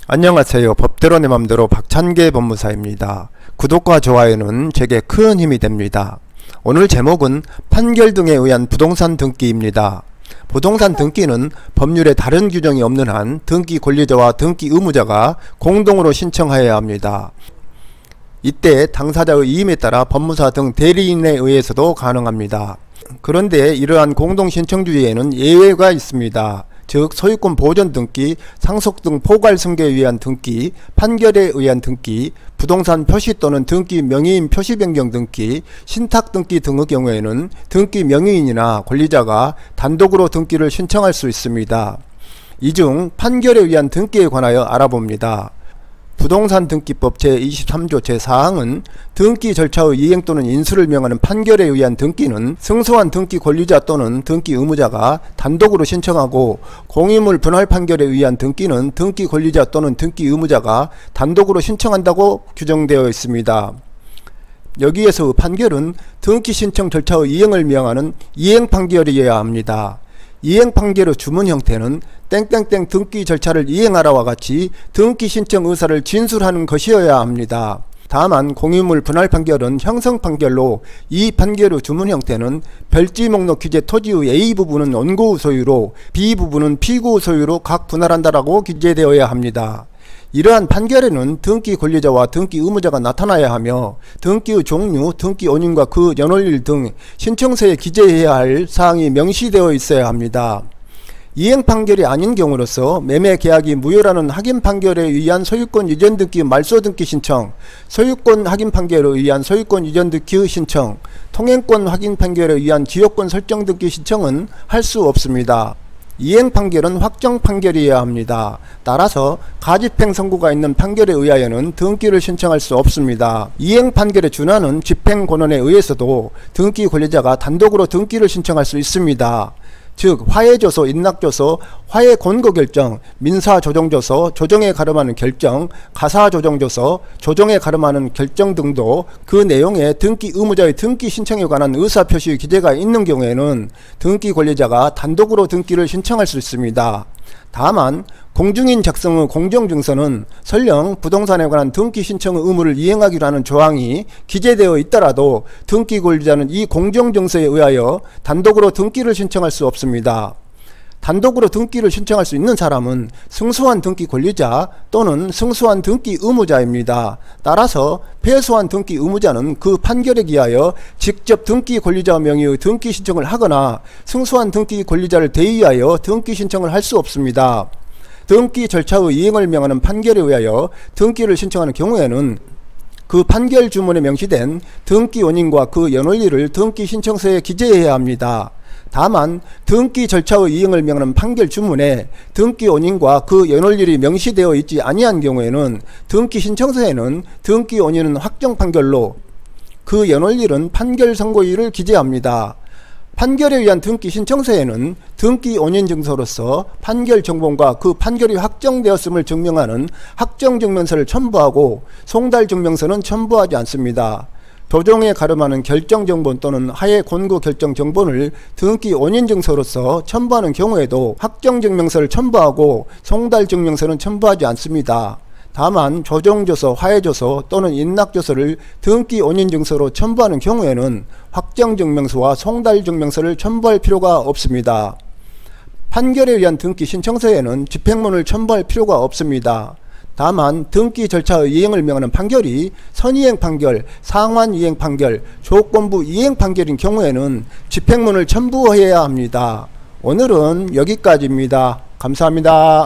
안녕하세요. 법대로 내 맘대로 박찬계 법무사입니다. 구독과 좋아요는 제게 큰 힘이 됩니다. 오늘 제목은 판결 등에 의한 부동산 등기입니다. 부동산 등기는 법률에 다른 규정이 없는 한 등기 권리자와 등기 의무자가 공동으로 신청하여야 합니다. 이때 당사자의 이임에 따라 법무사 등 대리인에 의해서도 가능합니다. 그런데 이러한 공동신청주의에는 예외가 있습니다. 즉 소유권 보존 등기, 상속 등 포괄 승계에 의한 등기, 판결에 의한 등기, 부동산 표시 또는 등기 명의인 표시 변경 등기, 신탁 등기 등의 경우에는 등기 명의인이나 권리자가 단독으로 등기를 신청할 수 있습니다. 이 중 판결에 의한 등기에 관하여 알아봅니다. 부동산 등기법 제23조 제4항은 등기 절차의 이행 또는 인수를 명하는 판결에 의한 등기는 승소한 등기 권리자 또는 등기 의무자가 단독으로 신청하고, 공유물 분할 판결에 의한 등기는 등기 권리자 또는 등기 의무자가 단독으로 신청한다고 규정되어 있습니다. 여기에서 판결은 등기 신청 절차의 이행을 명하는 이행 판결이어야 합니다. 이행 판결의 주문 형태는 땡땡땡 등기 절차를 이행하라와 같이 등기 신청 의사를 진술하는 것이어야 합니다. 다만 공유물 분할 판결은 형성 판결로, 이 판결의 주문 형태는 별지 목록 규제 토지의 A 부분은 원고의 소유로, B 부분은 피고의 소유로 각 분할한다라고 기재되어야 합니다. 이러한 판결에는 등기 권리자와 등기 의무자가 나타나야 하며, 등기의 종류, 등기 원인과 그 연월일 등 신청서에 기재해야 할 사항이 명시되어 있어야 합니다. 이행 판결이 아닌 경우로서 매매 계약이 무효라는 확인 판결에 의한 소유권 이전 등기 말소 등기 신청, 소유권 확인 판결에 의한 소유권 이전 등기 신청, 통행권 확인 판결에 의한 지역권 설정 등기 신청은 할 수 없습니다. 이행 판결은 확정 판결이어야 합니다. 따라서 가집행 선고가 있는 판결에 의하여는 등기를 신청할 수 없습니다. 이행 판결에 준하는 집행 권한에 의해서도 등기 권리자가 단독으로 등기를 신청할 수 있습니다. 즉 화해조서, 인락조서, 화해권고결정, 민사조정조서, 조정에 가름하는 결정, 가사조정조서, 조정에 가름하는 결정 등도 그 내용에 등기 의무자의 등기 신청에 관한 의사표시 기재가 있는 경우에는 등기 권리자가 단독으로 등기를 신청할 수 있습니다. 다만 공증인 작성의 공정증서는 설령 부동산에 관한 등기 신청의 의무를 이행하기로 하는 조항이 기재되어 있더라도 등기 권리자는 이 공정증서에 의하여 단독으로 등기를 신청할 수 없습니다. 단독으로 등기를 신청할 수 있는 사람은 승소한 등기 권리자 또는 승소한 등기 의무자입니다. 따라서 패소한 등기 의무자는 그 판결에 기하여 직접 등기 권리자 명의의 등기 신청을 하거나 승소한 등기 권리자를 대의하여 등기 신청을 할 수 없습니다. 등기 절차의 이행을 명하는 판결에 의하여 등기를 신청하는 경우에는 그 판결 주문에 명시된 등기 원인과 그 연월일을 등기 신청서에 기재해야 합니다. 다만 등기 절차의 이행을 명하는 판결 주문에 등기 원인과 그 연월일이 명시되어 있지 아니한 경우에는 등기 신청서에는 등기 원인은 확정 판결로, 그 연월일은 판결 선고일을 기재합니다. 판결에 의한 등기 신청서에는 등기 원인 증서로서 판결 정본과 그 판결이 확정되었음을 증명하는 확정증명서를 첨부하고, 송달증명서는 첨부하지 않습니다. 조정에 가름하는 결정정본 또는 하해 권고 결정정본을 등기 원인증서로서 첨부하는 경우에도 확정증명서를 첨부하고 송달증명서는 첨부하지 않습니다. 다만 조정조서, 화해조서 또는 인락조서를 등기 원인증서로 첨부하는 경우에는 확정증명서와 송달증명서를 첨부할 필요가 없습니다. 판결에 의한 등기 신청서에는 집행문을 첨부할 필요가 없습니다. 다만 등기 절차의 이행을 명하는 판결이 선이행 판결, 상환 이행 판결, 조건부 이행 판결인 경우에는 집행문을 첨부해야 합니다. 오늘은 여기까지입니다. 감사합니다.